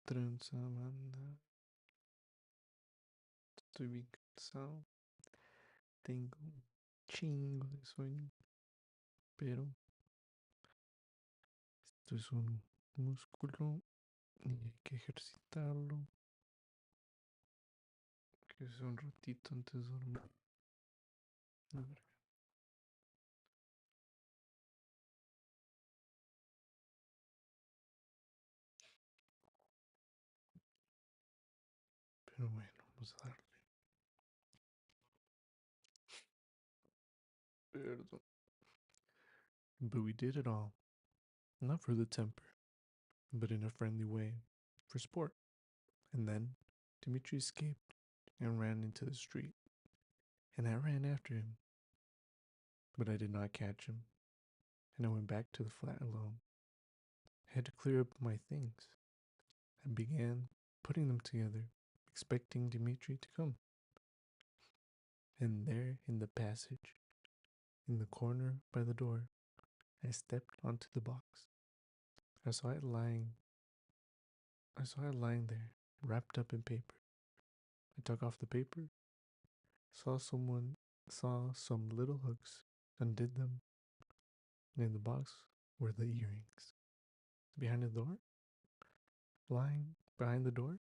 Tranza, banda. Estoy bien cansado. Tengo un chingo de sueño. Pero esto es un músculo y hay que ejercitarlo. Que es un ratito antes de dormir. A ver, pero bueno, vamos a darle. Perdón. But we did it all. Not for the temper, but in a friendly way. For sport. And then Dimitri escaped and ran into the street. And I ran after him. But I did not catch him. And I went back to the flat alone. I had to clear up my things. I began putting them together, expecting Dimitri to come. And there in the passage, in the corner by the door, I stepped onto the box. I saw it lying. I saw it lying there, wrapped up in paper. I took off the paper, saw some little hooks, undid them, and in the box were the earrings. Behind the door? Lying behind the door?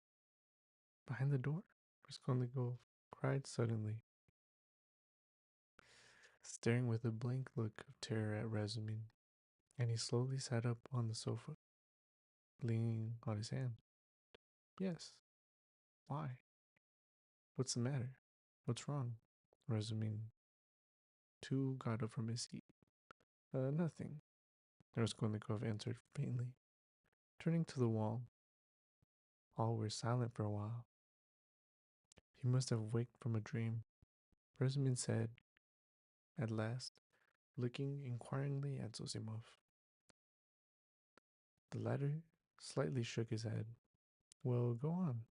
Behind the door? Raskolnikov cried suddenly, staring with a blank look of terror at Razumin, and he slowly sat up on the sofa, leaning on his hand. Yes. Why? What's the matter? What's wrong? Razumin, too, got up from his seat. Nothing, Raskolnikov answered faintly, turning to the wall. All were silent for a while. He must have waked from a dream, Razumin said, at last, looking inquiringly at Zosimov. The latter slightly shook his head. Well, go on,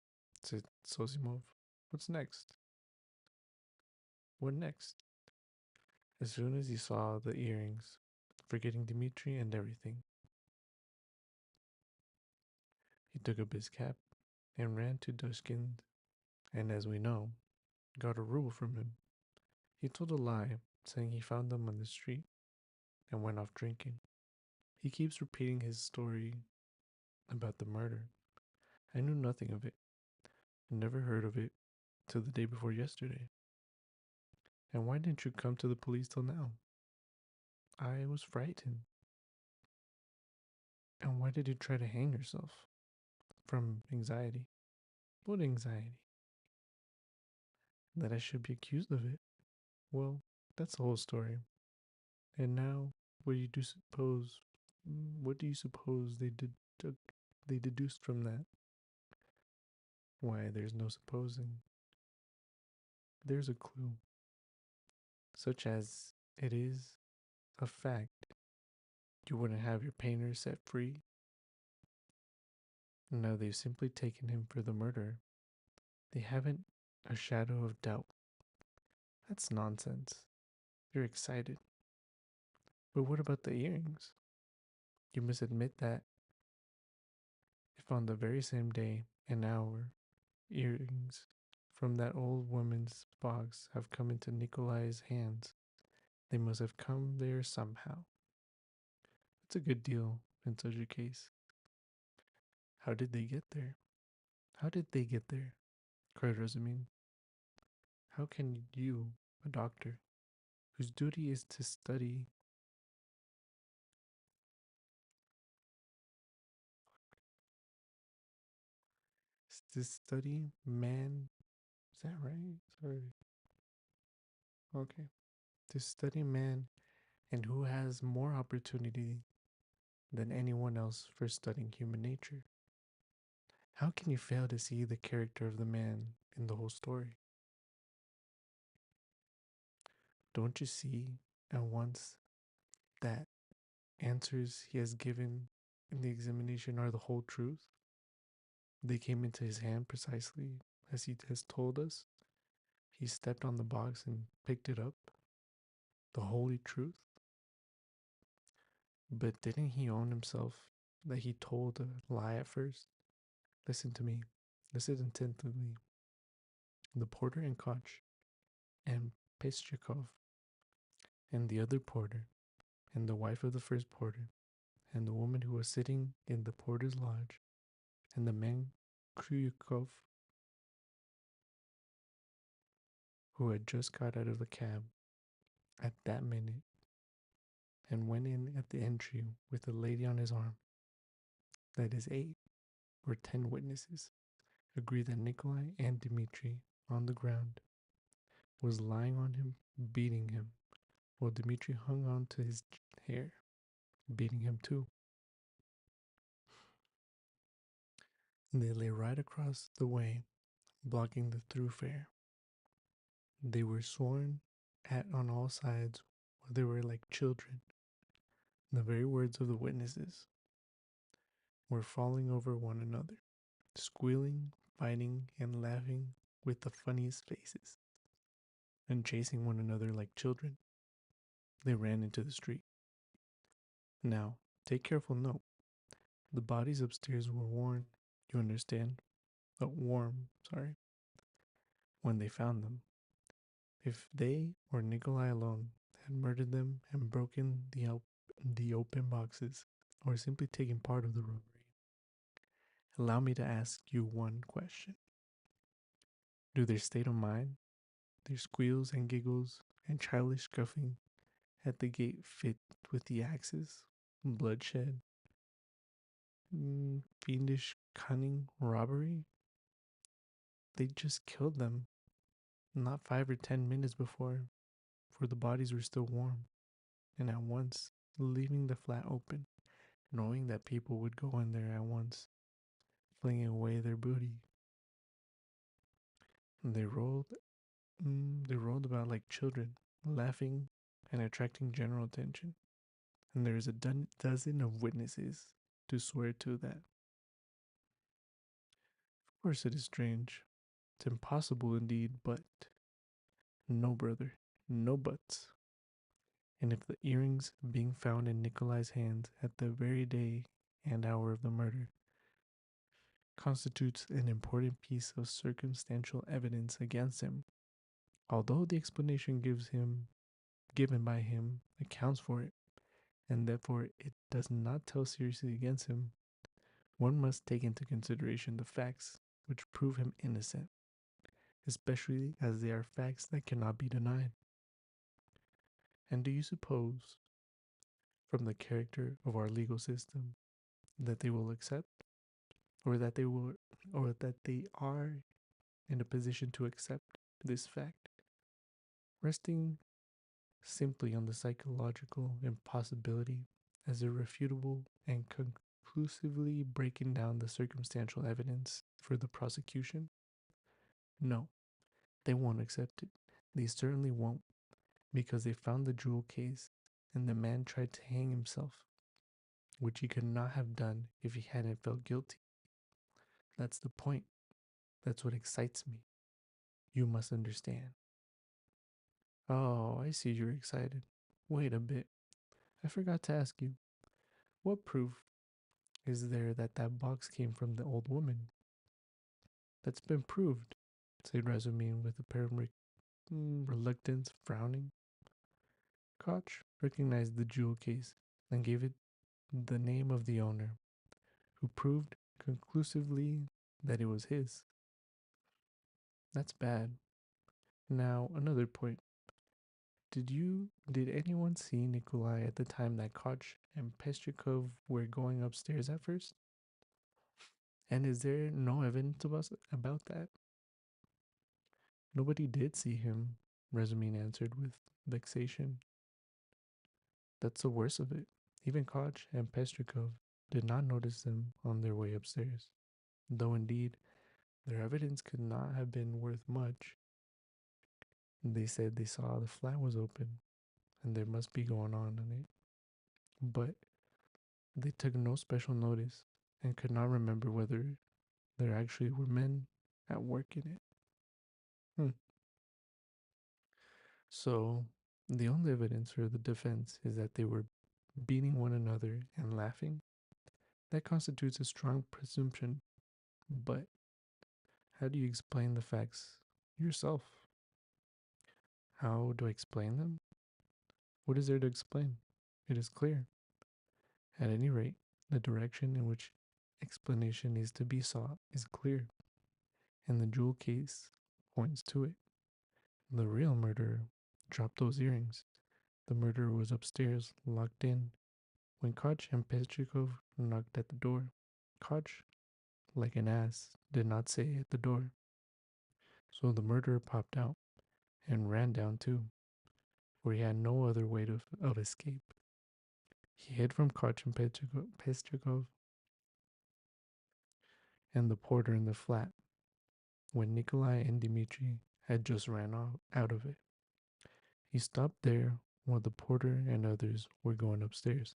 said Zosimov. What's next? What next? As soon as he saw the earrings, forgetting Dmitri and everything, he took up his cap and ran to Dushkin, and as we know, got a ruble from him. He told a lie, saying he found them on the street, and went off drinking. He keeps repeating his story about the murder. I knew nothing of it, and never heard of it till the day before yesterday. And why didn't you come to the police till now? I was frightened. And why did you try to hang yourself? From anxiety. What anxiety? That I should be accused of it. Well, that's the whole story. And now, what do you do suppose? What do you suppose they deduced from that? Why, there's no supposing. There's a clue, such as it is a fact. You wouldn't have your painter set free. No, they've simply taken him for the murder. They haven't a shadow of doubt. That's nonsense. You're excited. But what about the earrings? You must admit that if on the very same day and hour earrings from that old woman's box have come into Nikolai's hands, they must have come there somehow. It's a good deal in such a case. How did they get there? How did they get there? Cried Razumin. How can you, a doctor, whose duty is to study man, is that right? Sorry. Okay. To study man, and who has more opportunity than anyone else for studying human nature? How can you fail to see the character of the man in the whole story? Don't you see at once that answers he has given in the examination are the whole truth? They came into his hand precisely as he has told us. He stepped on the box and picked it up. The holy truth. But didn't he own himself that he told a lie at first? Listen to me. Listen attentively. The porter and Koch and Pestyakov and the other porter and the wife of the first porter and the woman who was sitting in the porter's lodge and the man Kryukov who had just got out of the cab at that minute and went in at the entry with a lady on his arm. That is 8 or 10 witnesses agree that Nikolai and Dmitri on the ground was lying on him, beating him, while Dmitri hung on to his hair, beating him too. They lay right across the way, blocking the thoroughfare. They were sworn at on all sides, while they were like children. The very words of the witnesses were falling over one another, squealing, fighting, and laughing with the funniest faces, and chasing one another like children. They ran into the street. Now, take careful note. The bodies upstairs were worn, you understand? Warm, sorry, when they found them. If they or Nikolai alone had murdered them and broken the open boxes, or simply taken part of the robbery, allow me to ask you one question. Do their state of mind, their squeals and giggles and childish scuffing at the gate fit with the axes, bloodshed, fiendish cunning, robbery? They just killed them, not 5 or 10 minutes before, for the bodies were still warm, and at once leaving the flat open, knowing that people would go in there at once, flinging away their booty. They rolled, they rolled about like children, laughing and attracting general attention. And there is a dozen of witnesses to swear to that. Of course, it is strange. It's impossible indeed, but no, brother, no buts. And if the earrings being found in Nikolai's hands at the very day and hour of the murder constitutes an important piece of circumstantial evidence against him, although the explanation given by him accounts for it, and therefore it does not tell seriously against him, one must take into consideration the facts which prove him innocent, especially as they are facts that cannot be denied. And do you suppose, from the character of our legal system, that they will accept, or that they will, or that they are in a position to accept this fact, resting simply on the psychological impossibility as irrefutable and conclusively breaking down the circumstantial evidence for the prosecution? No, they won't accept it. They certainly won't, because they found the jewel case and the man tried to hang himself, which he could not have done if he hadn't felt guilty. That's the point. That's what excites me. You must understand. Oh, I see you're excited. Wait a bit. I forgot to ask you. What proof is there that that box came from the old woman? That's been proved, said Razumin with apparent reluctance, frowning. Koch recognized the jewel case and gave it the name of the owner, who proved conclusively that it was his. That's bad. Now, another point. Did anyone see Nikolai at the time that Koch and Pestrikov were going upstairs at first? And is there no evidence about that? Nobody did see him, Razumin answered with vexation. That's the worst of it. Even Koch and Pestrikov did not notice them on their way upstairs, though indeed their evidence could not have been worth much. They said they saw the flat was open and there must be going on in it, but they took no special notice and could not remember whether there actually were men at work in it. Hmm. So, the only evidence for the defense is that they were beating one another and laughing. That constitutes a strong presumption But how do you explain the facts yourself? How do I explain them? What is there to explain? It is clear. At any rate, the direction in which explanation is to be sought is clear, and the jewel case points to it. The real murderer dropped those earrings. The murderer was upstairs, locked in, when Koch and Petrikov knocked at the door. Koch, like an ass, did not say at the door. So the murderer popped out and ran down too, for he had no other way of escape. He hid from Koch and Petrikov and the porter in the flat when Nikolai and Dmitri had just ran out of it. He stopped there while the porter and others were going upstairs,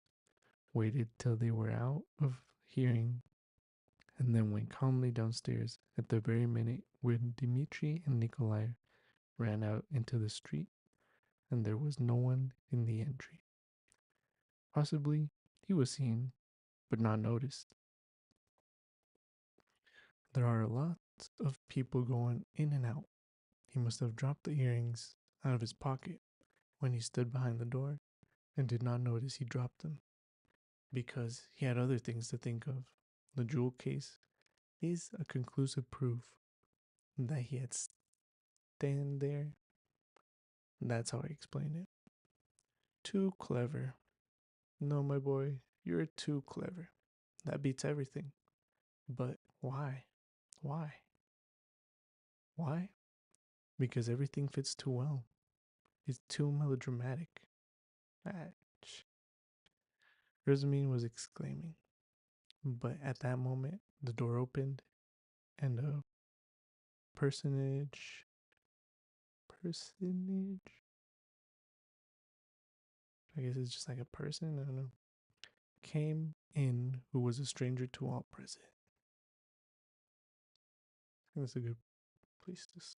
waited till they were out of hearing, and then went calmly downstairs at the very minute when Dmitri and Nikolai ran out into the street and there was no one in the entry. Possibly he was seen, but not noticed. There are lots of people going in and out. He must have dropped the earrings out of his pocket when he stood behind the door and did not notice he dropped them because he had other things to think of. The jewel case is a conclusive proof that he had stand there. That's how I explain it. Too clever. No, my boy, you're too clever. That beats everything. But why? Why? Why? Because everything fits too well. It's too melodramatic. Ah, Rosamine was exclaiming. But at that moment, the door opened and a personage, I guess it's just like a person, I don't know, came in who was a stranger to all present. I think that's a good place to stop.